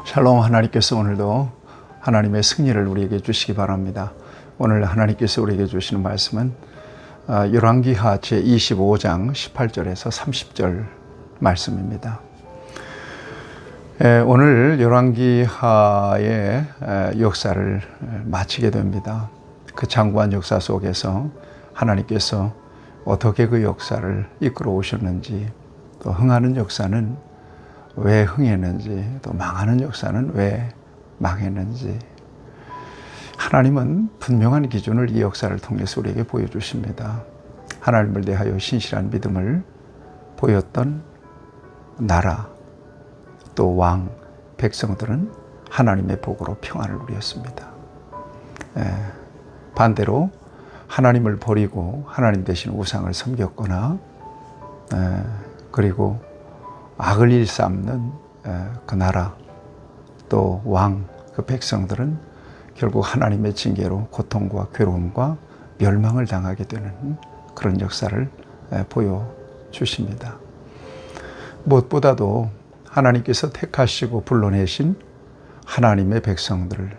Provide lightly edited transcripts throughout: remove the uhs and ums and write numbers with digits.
샬롬. 하나님께서 오늘도 하나님의 승리를 우리에게 주시기 바랍니다. 오늘 하나님께서 우리에게 주시는 말씀은 열왕기하 제25장 18절에서 30절 말씀입니다. 오늘 열왕기하의 역사를 마치게 됩니다. 그 장구한 역사 속에서 하나님께서 어떻게 그 역사를 이끌어 오셨는지, 또 흥하는 역사는 왜 흥했는지, 또 망하는 역사는 왜 망했는지, 하나님은 분명한 기준을 이 역사를 통해서 우리에게 보여주십니다. 하나님을 대하여 신실한 믿음을 보였던 나라, 또 왕, 백성들은 하나님의 복으로 평안을 누렸습니다. 반대로 하나님을 버리고 하나님 대신 우상을 섬겼거나 그리고 악을 일삼는 그 나라, 또 왕, 그 백성들은 결국 하나님의 징계로 고통과 괴로움과 멸망을 당하게 되는 그런 역사를 보여주십니다. 무엇보다도 하나님께서 택하시고 불러내신 하나님의 백성들을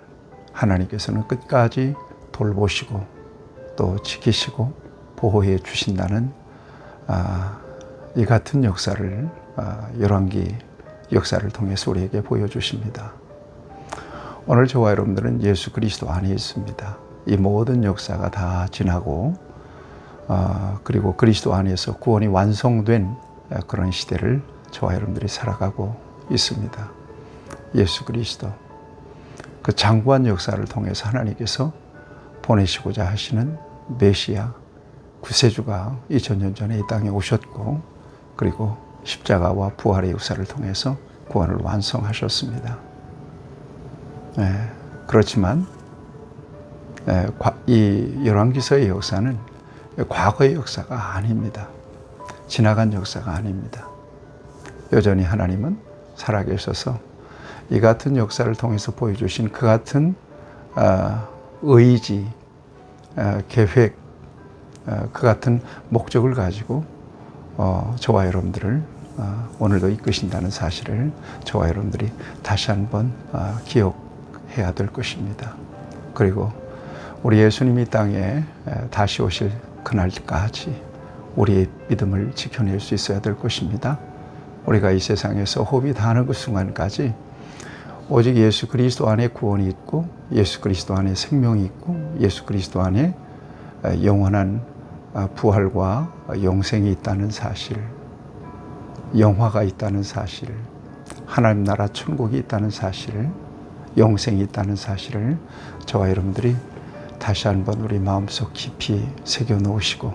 하나님께서는 끝까지 돌보시고 또 지키시고 보호해 주신다는 이 같은 역사를 열왕기 역사를 통해서 우리에게 보여주십니다. 오늘 저와 여러분들은 예수 그리스도 안에 있습니다. 이 모든 역사가 다 지나고 그리고 그리스도 안에서 구원이 완성된 그런 시대를 저와 여러분들이 살아가고 있습니다. 예수 그리스도, 그 장구한 역사를 통해서 하나님께서 보내시고자 하시는 메시아, 구세주가 2000년 전에 이 땅에 오셨고, 그리고 십자가와 부활의 역사를 통해서 구원을 완성하셨습니다. 그렇지만 이 열왕기서의 역사는 과거의 역사가 아닙니다. 지나간 역사가 아닙니다. 여전히 하나님은 살아계셔서 이 같은 역사를 통해서 보여주신 그 같은 의지, 계획, 그 같은 목적을 가지고 저와 여러분들을 오늘도 이끄신다는 사실을 저와 여러분들이 다시 한번 기억해야 될 것입니다. 그리고 우리 예수님이 땅에 다시 오실 그날까지 우리의 믿음을 지켜낼 수 있어야 될 것입니다. 우리가 이 세상에서 호흡이 다하는 그 순간까지 오직 예수 그리스도 안에 구원이 있고, 예수 그리스도 안에 생명이 있고, 예수 그리스도 안에 영원한 부활과 영생이 있다는 사실, 영화가 있다는 사실, 하나님 나라 천국이 있다는 사실, 영생이 있다는 사실을 저와 여러분들이 다시 한번 우리 마음속 깊이 새겨놓으시고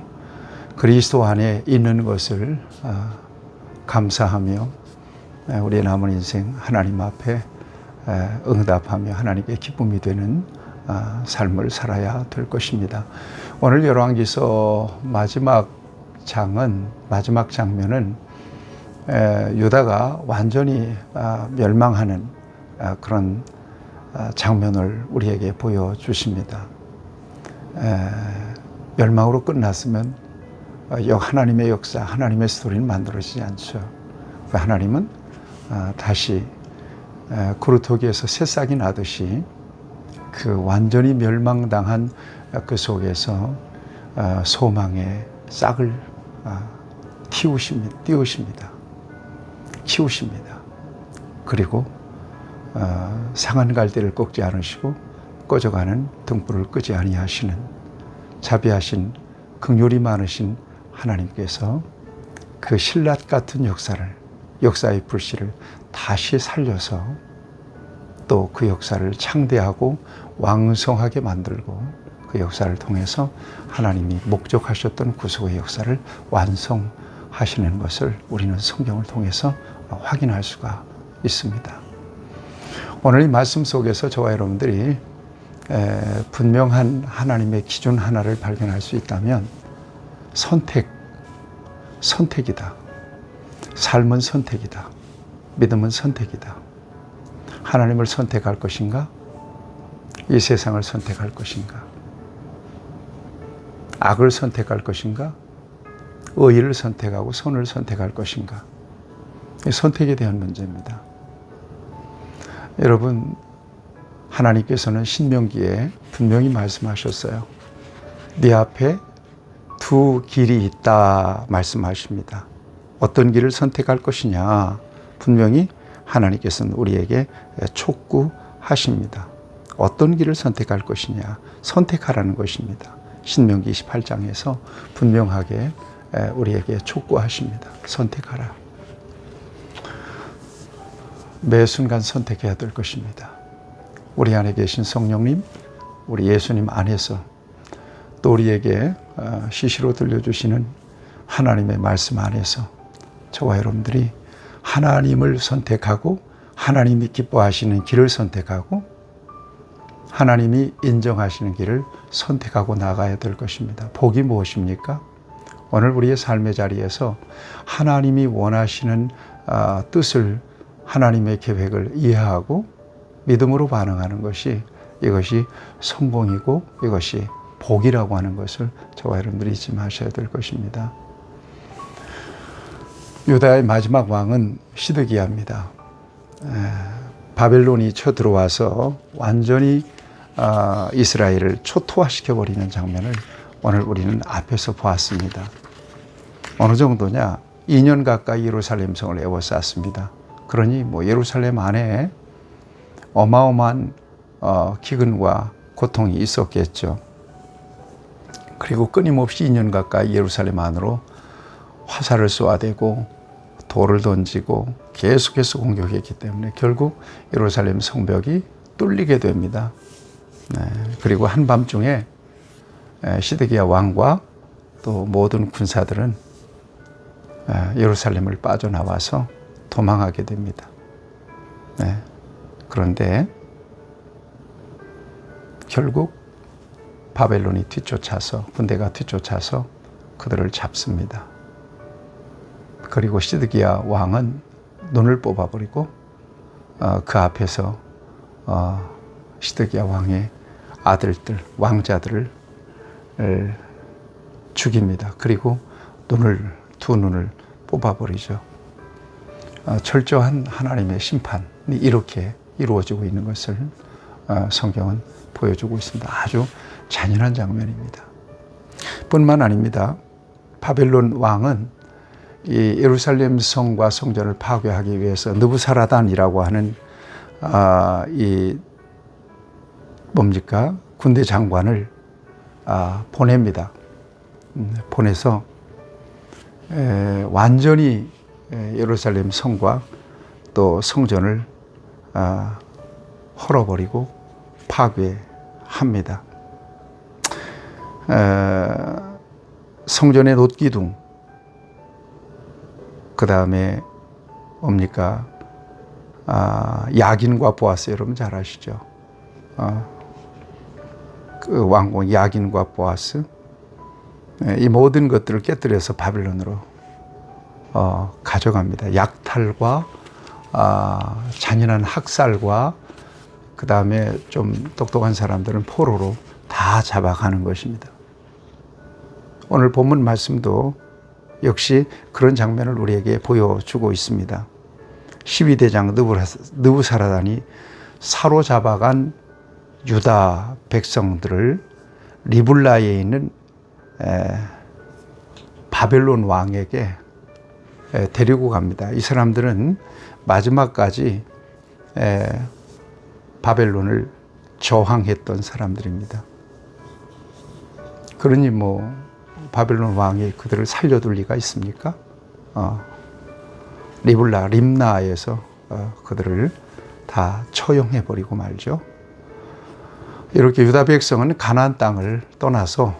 그리스도 안에 있는 것을 감사하며 우리의 남은 인생 하나님 앞에 응답하며 하나님께 기쁨이 되는 삶을 살아야 될 것입니다. 오늘 열왕기서 마지막 장면은 유다가 완전히 멸망하는 그런 장면을 우리에게 보여주십니다. 멸망으로 끝났으면 하나님의 역사, 하나님의 스토리는 만들어지지 않죠. 하나님은 다시 그루터기에서 새싹이 나듯이 그 완전히 멸망당한 그 속에서 소망의 싹을 띄우십니다. 키우십니다. 그리고 상한 갈대를 꺾지 않으시고 꺼져가는 등불을 끄지 아니하시는 자비하신 긍휼이 많으신 하나님께서 그 신라 같은 역사의 불씨를 다시 살려서 또 그 역사를 창대하고 왕성하게 만들고 그 역사를 통해서 하나님이 목적하셨던 구속의 역사를 완성하시는 것을 우리는 성경을 통해서 확인할 수가 있습니다. 오늘 이 말씀 속에서 저와 여러분들이 분명한 하나님의 기준 하나를 발견할 수 있다면 선택이다. 삶은 선택이다. 믿음은 선택이다. 하나님을 선택할 것인가? 이 세상을 선택할 것인가? 악을 선택할 것인가? 의를 선택하고 선을 선택할 것인가? 선택에 대한 문제입니다. 여러분, 하나님께서는 신명기에 분명히 말씀하셨어요. 네 앞에 두 길이 있다 말씀하십니다. 어떤 길을 선택할 것이냐, 분명히 하나님께서는 우리에게 촉구하십니다. 어떤 길을 선택할 것이냐, 선택하라는 것입니다. 신명기 28장에서 분명하게 우리에게 촉구하십니다. 선택하라. 매 순간 선택해야 될 것입니다. 우리 안에 계신 성령님, 우리 예수님 안에서 또 우리에게 시시로 들려주시는 하나님의 말씀 안에서 저와 여러분들이 하나님을 선택하고 하나님이 기뻐하시는 길을 선택하고 하나님이 인정하시는 길을 선택하고 나가야 될 것입니다. 복이 무엇입니까? 오늘 우리의 삶의 자리에서 하나님이 원하시는 뜻을, 하나님의 계획을 이해하고 믿음으로 반응하는 것이, 이것이 성공이고 이것이 복이라고 하는 것을 저와 여러분들이 잊지 마셔야 될 것입니다. 유다의 마지막 왕은 시드기야입니다. 바벨론이 쳐들어와서 완전히 이스라엘을 초토화시켜버리는 장면을 오늘 우리는 앞에서 보았습니다. 어느 정도냐? 2년 가까이 예루살렘 성을 에워쌌습니다. 그러니 예루살렘 안에 어마어마한 기근과 고통이 있었겠죠. 그리고 끊임없이 2년 가까이 예루살렘 안으로 화살을 쏘아대고 돌을 던지고 계속해서 공격했기 때문에 결국 예루살렘 성벽이 뚫리게 됩니다. 그리고 한밤중에 시드기야 왕과 또 모든 군사들은 예루살렘을 빠져나와서 도망하게 됩니다. 그런데 결국 바벨론이 뒤쫓아서, 군대가 뒤쫓아서 그들을 잡습니다. 그리고 시드기야 왕은 눈을 뽑아버리고 그 앞에서 시드기야 왕의 아들들, 왕자들을 죽입니다. 그리고 두 눈을 뽑아버리죠. 철저한 하나님의 심판이 이렇게 이루어지고 있는 것을 성경은 보여주고 있습니다. 아주 잔인한 장면입니다. 뿐만 아닙니다. 바벨론 왕은 이 예루살렘 성과 성전을 파괴하기 위해서 느부사라단이라고 하는 군대 장관을 보냅니다. 보내서 완전히 예루살렘 성과 또 성전을 헐어버리고 파괴합니다. 성전의 놋기둥, 그 다음에 뭡니까? 야긴과 보아스, 여러분 잘 아시죠? 그 왕궁 야긴과 보아스, 이 모든 것들을 깨뜨려서 바벨론으로 가져갑니다. 약탈과 잔인한 학살과 그 다음에 좀 똑똑한 사람들은 포로로 다 잡아가는 것입니다. 오늘 본문 말씀도 역시 그런 장면을 우리에게 보여주고 있습니다. 12대장 느부사라단이 사로잡아간 유다 백성들을 리블라에 있는 바벨론 왕에게 데리고 갑니다. 이 사람들은 마지막까지 바벨론을 저항했던 사람들입니다. 그러니 바벨론 왕이 그들을 살려둘 리가 있습니까? 림나에서 그들을 다 처형해버리고 말죠. 이렇게 유다 백성은 가나안 땅을 떠나서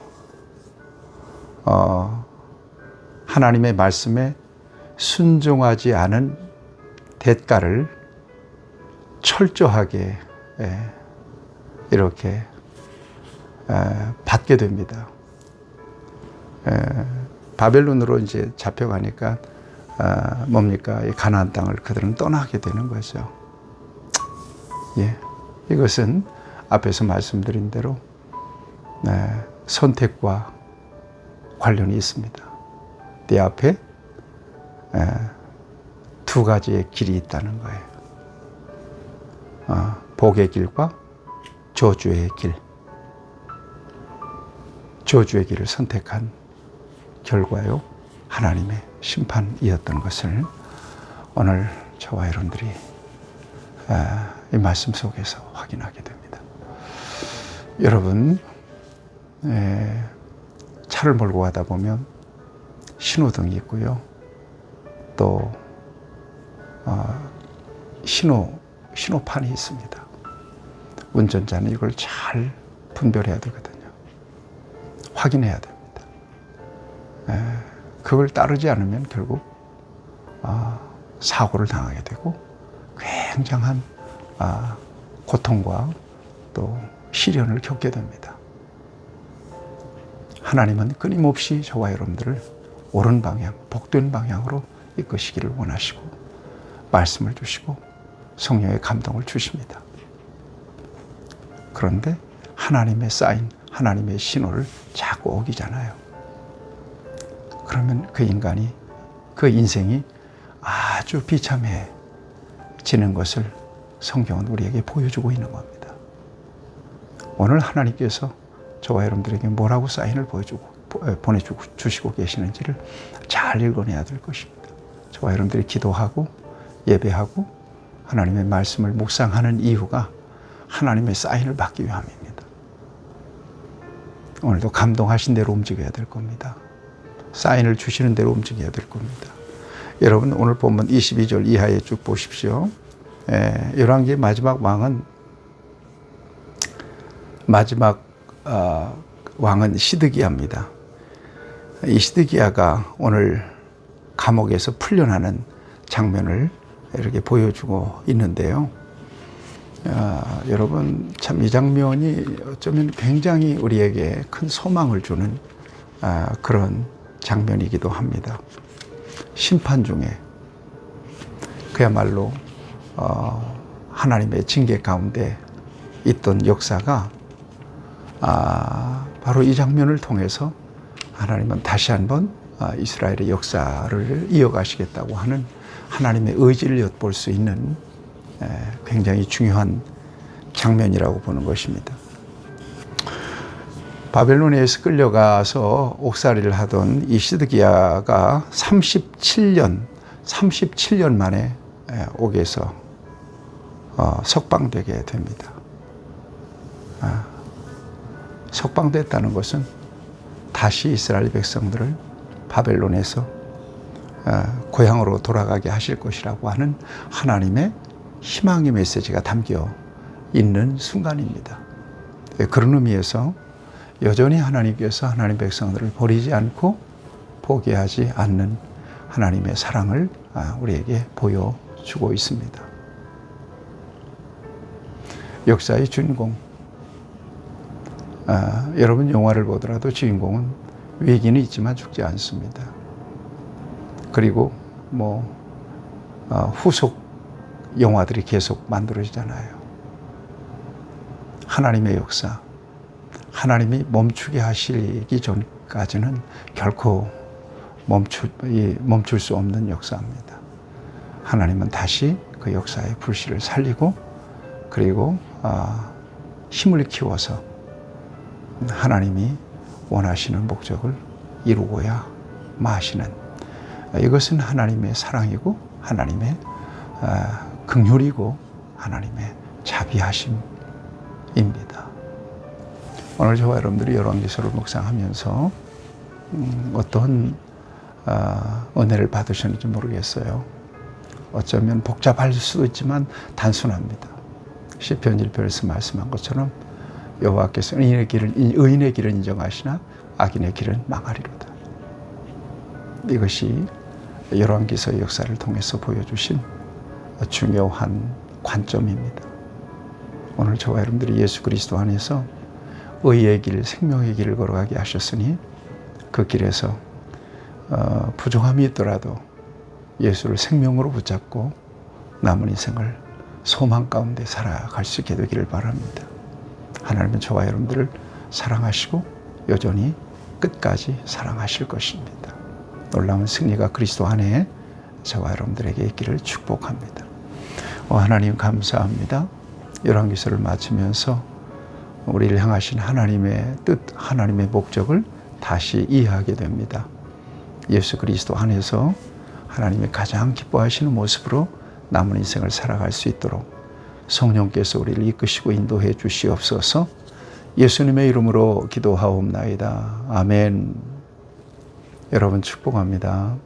하나님의 말씀에 순종하지 않은 대가를 철저하게 이렇게 받게 됩니다. 바벨론으로 이제 잡혀가니까 뭡니까? 이 가나안 땅을 그들은 떠나게 되는 거죠. 이것은 앞에서 말씀드린 대로 선택과 관련이 있습니다. 내 앞에 두 가지의 길이 있다는 거예요. 복의 길과 저주의 길, 저주의 길을 선택한 결과요, 하나님의 심판이었던 것을 오늘 저와 여러분들이 이 말씀 속에서 확인하게 됩니다. 여러분, 차를 몰고 가다 보면 신호등이 있고요, 또 신호판이 있습니다. 운전자는 이걸 잘 분별해야 되거든요. 확인해야 됩니다. 그걸 따르지 않으면 결국 사고를 당하게 되고 굉장한 고통과 또 시련을 겪게 됩니다. 하나님은 끊임없이 저와 여러분들을 옳은 방향, 복된 방향으로 이끄시기를 원하시고 말씀을 주시고 성령의 감동을 주십니다. 그런데 하나님의 사인, 하나님의 신호를 자꾸 어기잖아요. 그러면 그 인간이, 그 인생이 아주 비참해지는 것을 성경은 우리에게 보여주고 있는 겁니다. 오늘 하나님께서 저와 여러분들에게 뭐라고 사인을 보내주시고 계시는지를 잘 읽어내야 될 것입니다. 저와 여러분들이 기도하고 예배하고 하나님의 말씀을 묵상하는 이유가 하나님의 사인을 받기 위함입니다. 오늘도 감동하신 대로 움직여야 될 겁니다. 사인을 주시는 대로 움직여야 될 겁니다. 여러분, 오늘 본문 22절 이하에 쭉 보십시오. 열왕기의 마지막 왕은 시드기야입니다. 이 시드기야가 오늘 감옥에서 풀려나는 장면을 이렇게 보여주고 있는데요. 여러분, 참 이 장면이 어쩌면 굉장히 우리에게 큰 소망을 주는 그런 장면이기도 합니다. 심판 중에 그야말로 하나님의 징계 가운데 있던 역사가 바로 이 장면을 통해서 하나님은 다시 한번 이스라엘의 역사를 이어가시겠다고 하는 하나님의 의지를 엿볼 수 있는 굉장히 중요한 장면이라고 보는 것입니다. 바벨론에서 끌려가서 옥살이를 하던 이 시드기야가 37년 만에 옥에서 석방되게 됩니다. 석방됐다는 것은 다시 이스라엘 백성들을 바벨론에서 고향으로 돌아가게 하실 것이라고 하는 하나님의 희망의 메시지가 담겨 있는 순간입니다. 그런 의미에서 여전히 하나님께서 하나님 백성들을 버리지 않고 포기하지 않는 하나님의 사랑을 우리에게 보여주고 있습니다. 역사의 주인공, 여러분 영화를 보더라도 주인공은 위기는 있지만 죽지 않습니다. 그리고 후속 영화들이 계속 만들어지잖아요. 하나님의 역사, 하나님이 멈추게 하시기 전까지는 결코 멈출 수 없는 역사입니다. 하나님은 다시 그 역사의 불씨를 살리고 그리고 힘을 키워서 하나님이 원하시는 목적을 이루고야 마시는, 이것은 하나님의 사랑이고 하나님의 긍휼이고 하나님의 자비하심입니다. 오늘 저와 여러분들이 열왕기서를 묵상하면서 어떤 은혜를 받으셨는지 모르겠어요. 어쩌면 복잡할 수도 있지만 단순합니다. 시편 1편에서 말씀한 것처럼 여호와께서 의인의 길을 인정하시나 악인의 길은 망하리로다. 이것이 열왕기서의 역사를 통해서 보여주신 중요한 관점입니다. 오늘 저와 여러분들이 예수 그리스도 안에서 의의 길, 생명의 길을 걸어가게 하셨으니 그 길에서 부족함이 있더라도 예수를 생명으로 붙잡고 남은 인생을 소망 가운데 살아갈 수 있게 되기를 바랍니다. 하나님은 저와 여러분들을 사랑하시고 여전히 끝까지 사랑하실 것입니다. 놀라운 승리가 그리스도 안에 저와 여러분들에게 있기를 축복합니다. 하나님 감사합니다. 열왕기서를 마치면서 우리를 향하신 하나님의 뜻, 하나님의 목적을 다시 이해하게 됩니다. 예수 그리스도 안에서 하나님의 가장 기뻐하시는 모습으로 남은 인생을 살아갈 수 있도록 성령께서 우리를 이끄시고 인도해 주시옵소서. 예수님의 이름으로 기도하옵나이다. 아멘. 여러분 축복합니다.